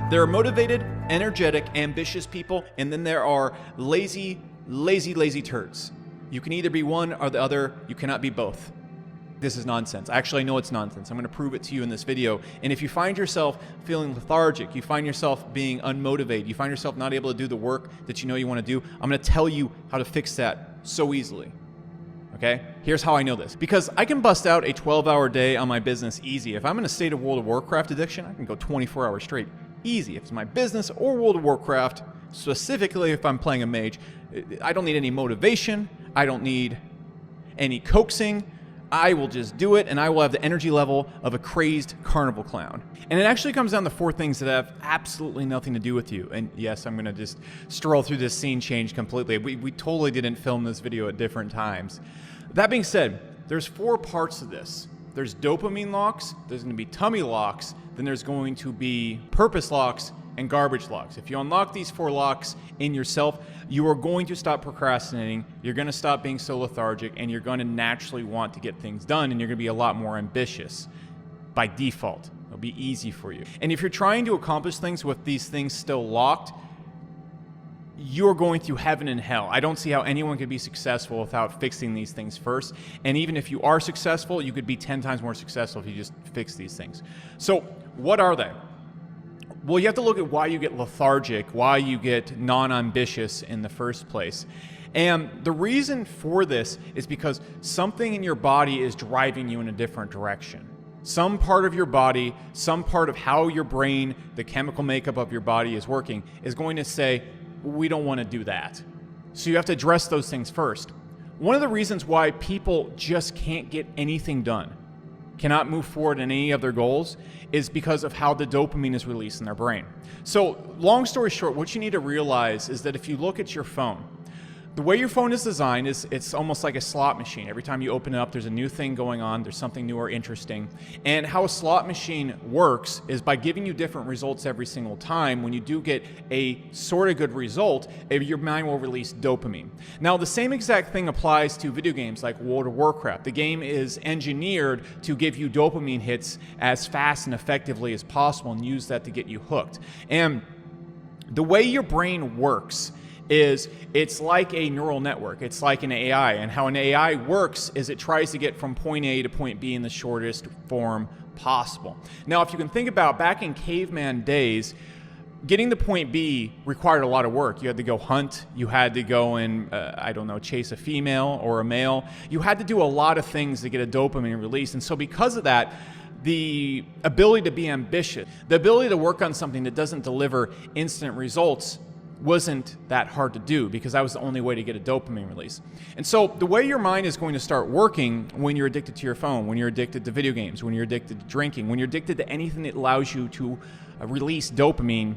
There are motivated, energetic, ambitious people, and then there are lazy turds. You can either be one or the other. You cannot be both. This is nonsense. Actually, I know it's nonsense. I'm going to prove it to you in this video. And if you find yourself feeling lethargic, you find yourself being unmotivated, you find yourself not able to do the work that you know you want to do, I'm going to tell you how to fix that so easily. Okay? Here's how I know this. Because I can bust out a 12-hour day on my business easy. If I'm in a state of World of Warcraft addiction, I can go 24 hours straight. Easy. If it's my business or World of Warcraft, specifically if I'm playing a mage, I don't need any motivation. I don't need any coaxing. I will just do it, and I will have the energy level of a crazed carnival clown. And it actually comes down to 4 things that have absolutely nothing to do with you. And yes, I'm going to just stroll through this scene change completely. We totally didn't film this video at different times. That being said, there's 4 parts to this. There's dopamine locks, there's going to be tummy locks, then there's going to be purpose locks and garbage locks. If you unlock these 4 locks in yourself, you are going to stop procrastinating, you're going to stop being so lethargic, and you're going to naturally want to get things done, and you're going to be a lot more ambitious by default. It'll be easy for you. And if you're trying to accomplish things with these things still locked, you're going through heaven and hell. I don't see how anyone could be successful without fixing these things first. And even if you are successful, you could be 10 times more successful if you just fix these things. So what are they? Well, you have to look at why you get lethargic, why you get non-ambitious in the first place. And the reason for this is because something in your body is driving you in a different direction. Some part of your body, some part of how your brain, the chemical makeup of your body is working, is going to say, we don't want to do that. So you have to address those things first. One of the reasons why people just can't get anything done, cannot move forward in any of their goals, is because of how the dopamine is released in their brain. So long story short, what you need to realize is that if you look at your phone, the way your phone is designed is it's almost like a slot machine. Every time you open it up, there's a new thing going on. There's something new or interesting. And how a slot machine works is by giving you different results every single time. When you do get a sort of good result, your mind will release dopamine. Now, the same exact thing applies to video games like World of Warcraft. The game is engineered to give you dopamine hits as fast and effectively as possible and use that to get you hooked. And the way your brain works is it's like a neural network. It's like an AI. And how an AI works is it tries to get from point A to point B in the shortest form possible. Now, if you can think about back in caveman days, getting to point B required a lot of work. You had to go hunt. You had to go and, chase a female or a male. You had to do a lot of things to get a dopamine release. And so because of that, the ability to be ambitious, the ability to work on something that doesn't deliver instant results wasn't that hard to do because that was the only way to get a dopamine release. And so the way your mind is going to start working when you're addicted to your phone, when you're addicted to video games, when you're addicted to drinking, when you're addicted to anything that allows you to release dopamine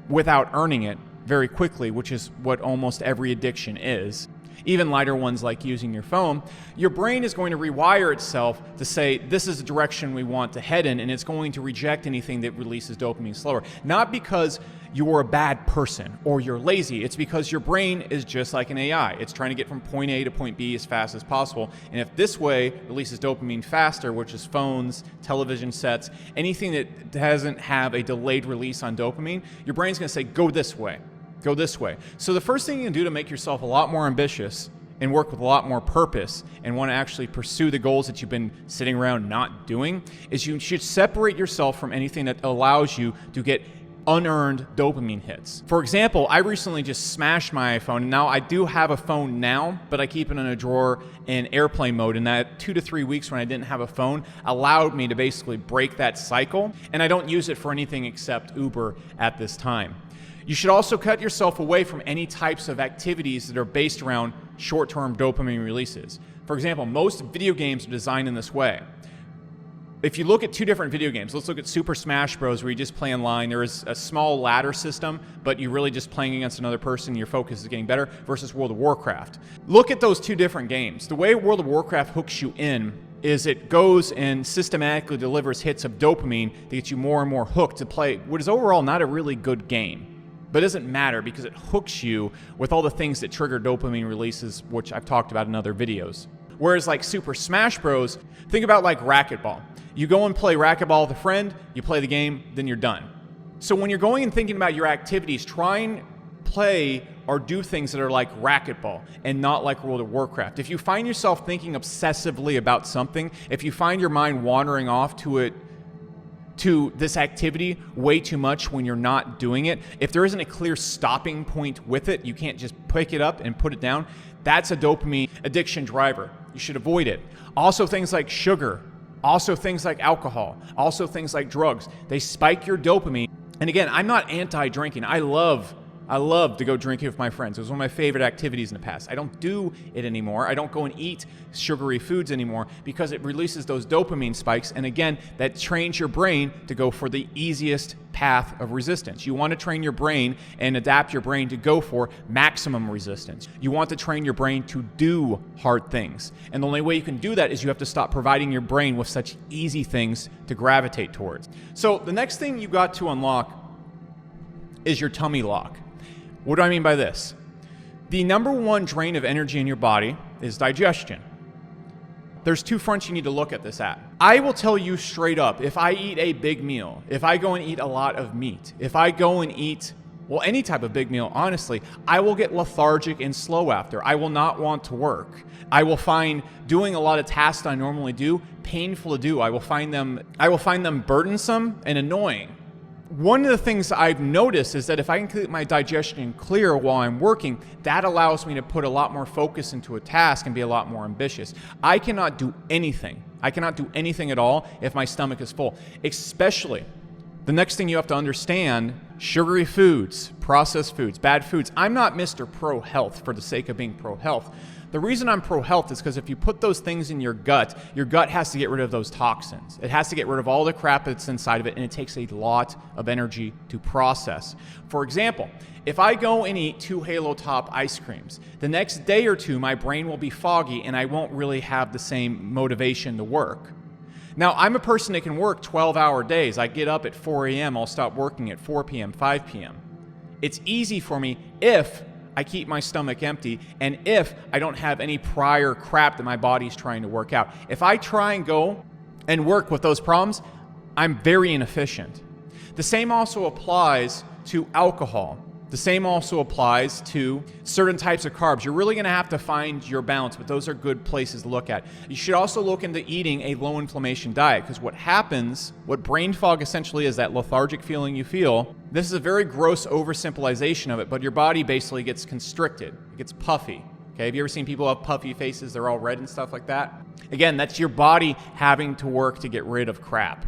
without earning it very quickly, which is what almost every addiction is, even lighter ones like using your phone, your brain is going to rewire itself to say, this is the direction we want to head in, and it's going to reject anything that releases dopamine slower. Not because you're a bad person or you're lazy. It's because your brain is just like an AI. It's trying to get from point A to point B as fast as possible. And if this way releases dopamine faster, which is phones, television sets, anything that doesn't have a delayed release on dopamine, your brain's going to say, go this way. Go this way. So the first thing you can do to make yourself a lot more ambitious and work with a lot more purpose and want to actually pursue the goals that you've been sitting around not doing is you should separate yourself from anything that allows you to get unearned dopamine hits. For example, I recently just smashed my iPhone. Now I do have a phone now, but I keep it in a drawer in airplane mode, and that 2 to 3 weeks when I didn't have a phone allowed me to basically break that cycle, and I don't use it for anything except Uber at this time. You should also cut yourself away from any types of activities that are based around short-term dopamine releases. For example, most video games are designed in this way. If you look at 2 different video games, let's look at Super Smash Bros. Where you just play online. There is a small ladder system, but you're really just playing against another person. Your focus is getting better versus World of Warcraft. Look at those 2 different games. The way World of Warcraft hooks you in is it goes and systematically delivers hits of dopamine to get you more and more hooked to play what is overall not a really good game. But it doesn't matter because it hooks you with all the things that trigger dopamine releases, which I've talked about in other videos. Whereas like Super Smash Bros, think about like racquetball. You go and play racquetball with a friend, you play the game, then you're done. So when you're going and thinking about your activities, try and play or do things that are like racquetball and not like World of Warcraft. If you find yourself thinking obsessively about something, if you find your mind wandering off to this activity way too much when you're not doing it, if there isn't a clear stopping point with it, you can't just pick it up and put it down, that's a dopamine addiction driver. You should avoid it. Also things like sugar, also things like alcohol, also things like drugs, they spike your dopamine. And again, I'm not anti-drinking. I love to go drinking with my friends. It was one of my favorite activities in the past. I don't do it anymore. I don't go and eat sugary foods anymore because it releases those dopamine spikes. And again, that trains your brain to go for the easiest path of resistance. You want to train your brain and adapt your brain to go for maximum resistance. You want to train your brain to do hard things. And the only way you can do that is you have to stop providing your brain with such easy things to gravitate towards. So the next thing you got to unlock is your tummy lock. What do I mean by this? The number one drain of energy in your body is digestion. There's two fronts you need to look at this at. I will tell you straight up, if I eat a big meal, if I go and eat a lot of meat, if I go and eat, well, any type of big meal, honestly, I will get lethargic and slow after. I will not want to work. I will find doing a lot of tasks I normally do painful to do. I will find them burdensome and annoying. One of the things I've noticed is that if I can keep my digestion clear while I'm working, that allows me to put a lot more focus into a task and be a lot more ambitious. I cannot do anything. I cannot do anything at all if my stomach is full. Especially, the next thing you have to understand, sugary foods, processed foods, bad foods. I'm not Mr. Pro-Health for the sake of being pro-health. The reason I'm pro-health is because if you put those things in your gut has to get rid of those toxins. It has to get rid of all the crap that's inside of it, and it takes a lot of energy to process. For example, if I go and eat 2 Halo Top ice creams, the next day or two, my brain will be foggy, and I won't really have the same motivation to work. Now, I'm a person that can work 12-hour days. I get up at 4 a.m., I'll stop working at 4 p.m., 5 p.m. It's easy for me if I keep my stomach empty, and if I don't have any prior crap that my body's trying to work out. If I try and go and work with those problems, I'm very inefficient. The same also applies to alcohol. The same also applies to certain types of carbs. You're really going to have to find your balance, but those are good places to look at. You should also look into eating a low inflammation diet, because what happens, what brain fog essentially is, that lethargic feeling you feel, this is a very gross oversimplification of it, but your body basically gets constricted. It gets puffy. Okay, have you ever seen people have puffy faces? They're all red and stuff like that. Again, that's your body having to work to get rid of crap.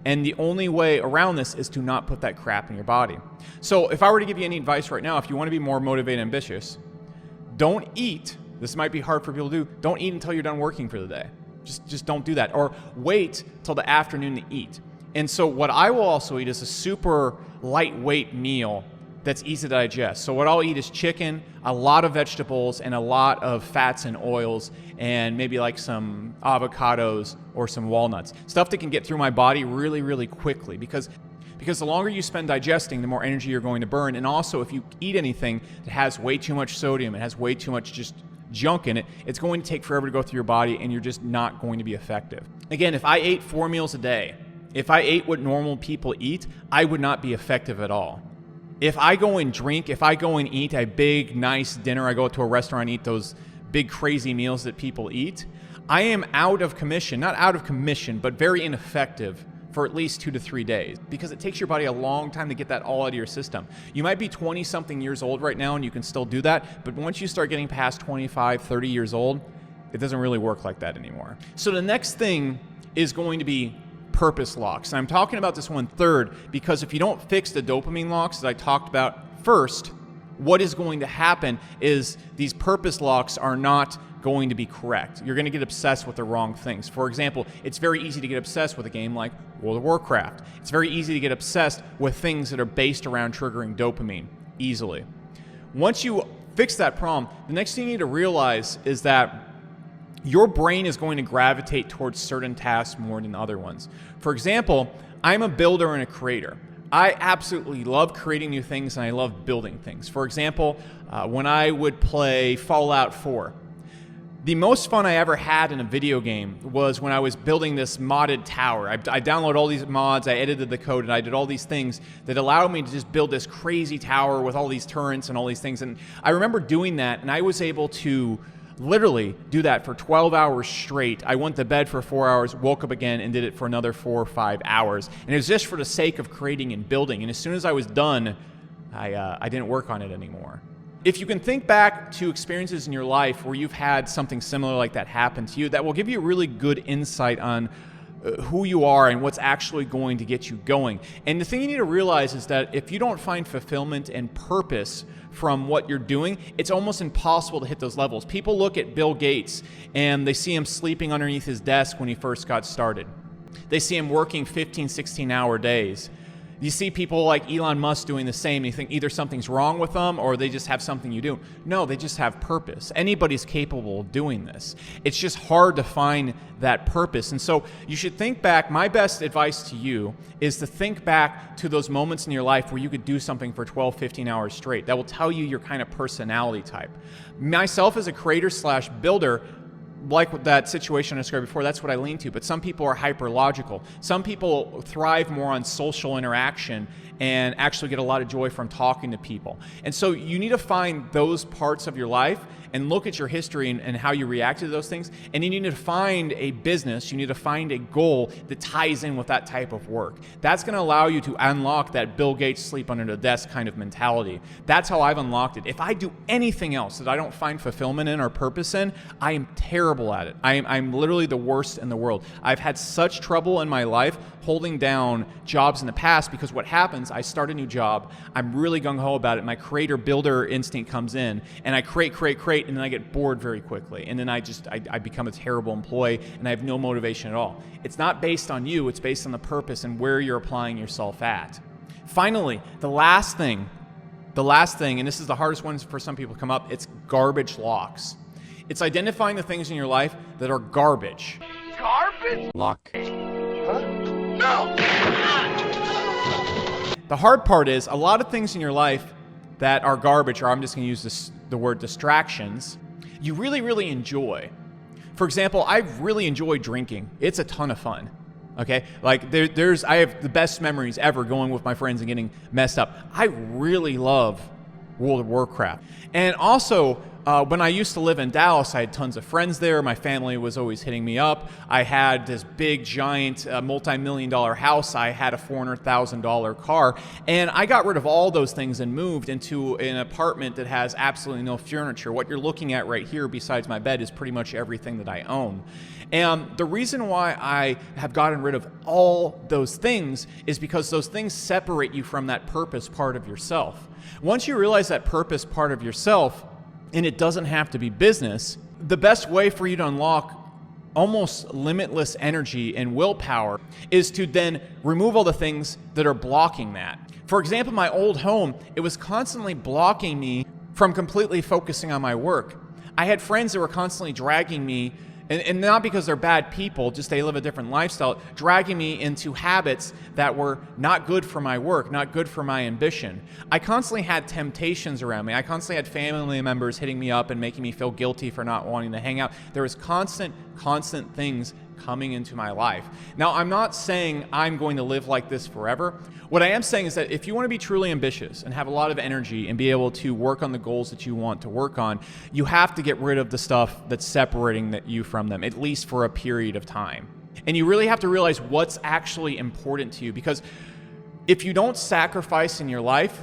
And the only way around this is to not put that crap in your body. So if I were to give you any advice right now, if you want to be more motivated and ambitious, don't eat. This might be hard for people to do. Don't eat until you're done working for the day. Just don't do that. Or wait till the afternoon to eat. And so what I will also eat is a super lightweight meal that's easy to digest. So what I'll eat is chicken, a lot of vegetables, and a lot of fats and oils, and maybe like some avocados or some walnuts. Stuff that can get through my body really, really quickly, because the longer you spend digesting, the more energy you're going to burn. And also, if you eat anything that has way too much sodium, it has way too much just junk in it, it's going to take forever to go through your body, and you're just not going to be effective. Again, if I ate 4 meals a day, if I ate what normal people eat, I would not be effective at all. If I go and drink, if I go and eat a big, nice dinner, I go to a restaurant and eat those big, crazy meals that people eat, I am out of commission, not out of commission, but very ineffective for at least 2 to 3 days, because it takes your body a long time to get that all out of your system. You might be 20-something years old right now and you can still do that, but once you start getting past 25, 30 years old, it doesn't really work like that anymore. So the next thing is going to be purpose locks. And I'm talking about this one third because if you don't fix the dopamine locks that I talked about first, what is going to happen is these purpose locks are not going to be correct. You're going to get obsessed with the wrong things. For example, it's very easy to get obsessed with a game like World of Warcraft. It's very easy to get obsessed with things that are based around triggering dopamine easily. Once you fix that problem, the next thing you need to realize is that your brain is going to gravitate towards certain tasks more than other ones. For example, I'm a builder and a creator. I absolutely love creating new things and I love building things. For example, when I would play Fallout 4, The most fun I ever had in a video game was when I was building this modded tower. I downloaded all these mods, I edited the code, and I did all these things that allowed me to just build this crazy tower with all these turrets and all these things. And I remember doing that, and I was able to literally do that for 12 hours straight. I went to bed for 4 hours, woke up again, and did it for another 4 or 5 hours. And it was just for the sake of creating and building. And as soon as I was done, I didn't work on it anymore. If you can think back to experiences in your life where you've had something similar like that happen to you, that will give you a really good insight on who you are and what's actually going to get you going. And the thing you need to realize is that if you don't find fulfillment and purpose from what you're doing, it's almost impossible to hit those levels. People look at Bill Gates and they see him sleeping underneath his desk when he first got started. They see him working 15, 16-hour days. You see people like Elon Musk doing the same, and you think either something's wrong with them or they just have something you do. No, they just have purpose. Anybody's capable of doing this. It's just hard to find that purpose. And so you should think back. My best advice to you is to think back to those moments in your life where you could do something for 12, 15 hours straight. That will tell you your kind of personality type. Myself as a creator/builder, like that situation I described before, that's what I lean to. But some people are hyper-logical. Some people thrive more on social interaction and actually get a lot of joy from talking to people. And so you need to find those parts of your life and look at your history and how you reacted to those things. And you need to find a business, you need to find a goal that ties in with that type of work. That's going to allow you to unlock that Bill Gates sleep under the desk kind of mentality. That's how I've unlocked it. If I do anything else that I don't find fulfillment in or purpose in, I am terrible at it. I'm literally the worst in the world. I've had such trouble in my life holding down jobs in the past because what happens, I start a new job, I'm really gung-ho about it, my creator-builder instinct comes in, and I create, and then I get bored very quickly, and then I become a terrible employee, and I have no motivation at all. It's not based on you, it's based on the purpose and where you're applying yourself at. Finally, the last thing, and this is the hardest one for some people to come up, it's garbage locks. It's identifying the things in your life that are garbage. Garbage? Lock. Huh? No! The hard part is a lot of things in your life that are garbage, or I'm just going to use the word distractions, you really, really enjoy. For example, I really enjoy drinking. It's a ton of fun. Okay, like I have the best memories ever going with my friends and getting messed up. I really love World of Warcraft. And also, when I used to live in Dallas, I had tons of friends there. My family was always hitting me up. I had this big, giant, multi-million-dollar house. I had a $400,000 car. And I got rid of all those things and moved into an apartment that has absolutely no furniture. What you're looking at right here besides my bed is pretty much everything that I own. And the reason why I have gotten rid of all those things is because those things separate you from that purpose part of yourself. Once you realize that purpose part of yourself, and it doesn't have to be business, the best way for you to unlock almost limitless energy and willpower is to then remove all the things that are blocking that. For example, my old home, it was constantly blocking me from completely focusing on my work. I had friends that were constantly dragging me, and not because they're bad people, just they live a different lifestyle, dragging me into habits that were not good for my work, not good for my ambition. I constantly had temptations around me. I constantly had family members hitting me up and making me feel guilty for not wanting to hang out. There was constant things coming into my life. Now, I'm not saying I'm going to live like this forever. What I am saying is that if you want to be truly ambitious and have a lot of energy and be able to work on the goals that you want to work on, you have to get rid of the stuff that's separating you from them, at least for a period of time. And you really have to realize what's actually important to you, because if you don't sacrifice in your life,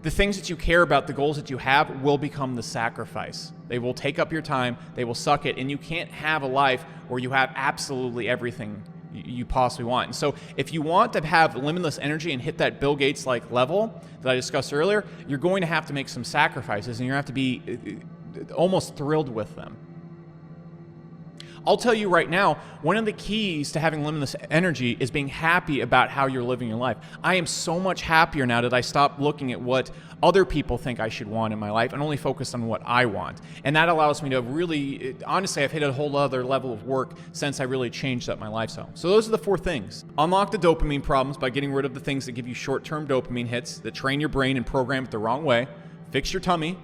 the things that you care about, the goals that you have, will become the sacrifice. They will take up your time, they will suck it, and you can't have a life where you have absolutely everything you possibly want. And so if you want to have limitless energy and hit that Bill Gates-like level that I discussed earlier, you're going to have to make some sacrifices, and you're going to have to be almost thrilled with them. I'll tell you right now, one of the keys to having limitless energy is being happy about how you're living your life. I am so much happier now that I stopped looking at what other people think I should want in my life and only focus on what I want. And that allows me to really, honestly, I've hit a whole other level of work since I really changed up my lifestyle. So those are the 4 things. Unlock the dopamine problems by getting rid of the things that give you short-term dopamine hits, that train your brain and program it the wrong way. Fix your tummy.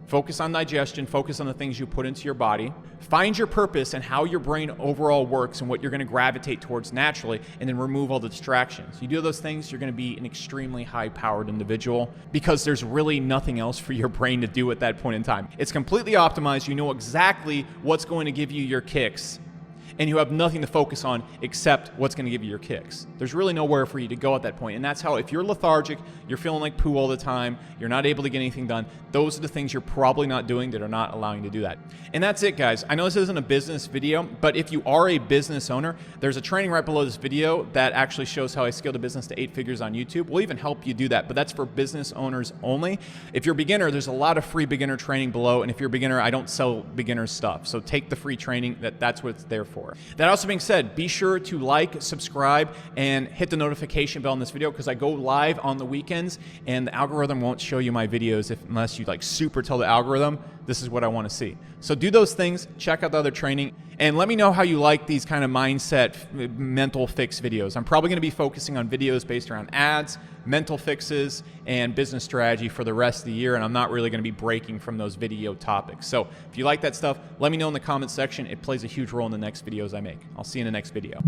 Focus on digestion, focus on the things you put into your body. Find your purpose and how your brain overall works and what you're going to gravitate towards naturally, and then remove all the distractions. You do those things, you're going to be an extremely high-powered individual because there's really nothing else for your brain to do at that point in time. It's completely optimized. You know exactly what's going to give you your kicks, and you have nothing to focus on except what's going to give you your kicks. There's really nowhere for you to go at that point. And that's how, if you're lethargic, you're feeling like poo all the time, you're not able to get anything done, those are the things you're probably not doing that are not allowing you to do that. And that's it, guys. I know this isn't a business video, but if you are a business owner, there's a training right below this video that actually shows how I scaled a business to 8 figures on YouTube. We'll even help you do that, but that's for business owners only. If you're a beginner, there's a lot of free beginner training below. And if you're a beginner, I don't sell beginner stuff. So take the free training. That's what it's there for. That also being said, be sure to like, subscribe, and hit the notification bell on this video because I go live on the weekends and the algorithm won't show you my videos unless you like super tell the algorithm this is what I want to see. So do those things, check out the other training, and let me know how you like these kind of mindset, mental fix videos. I'm probably going to be focusing on videos based around ads, mental fixes, and business strategy for the rest of the year, and I'm not really going to be breaking from those video topics. So if you like that stuff, let me know in the comments section. It plays a huge role in the next videos I make. I'll see you in the next video.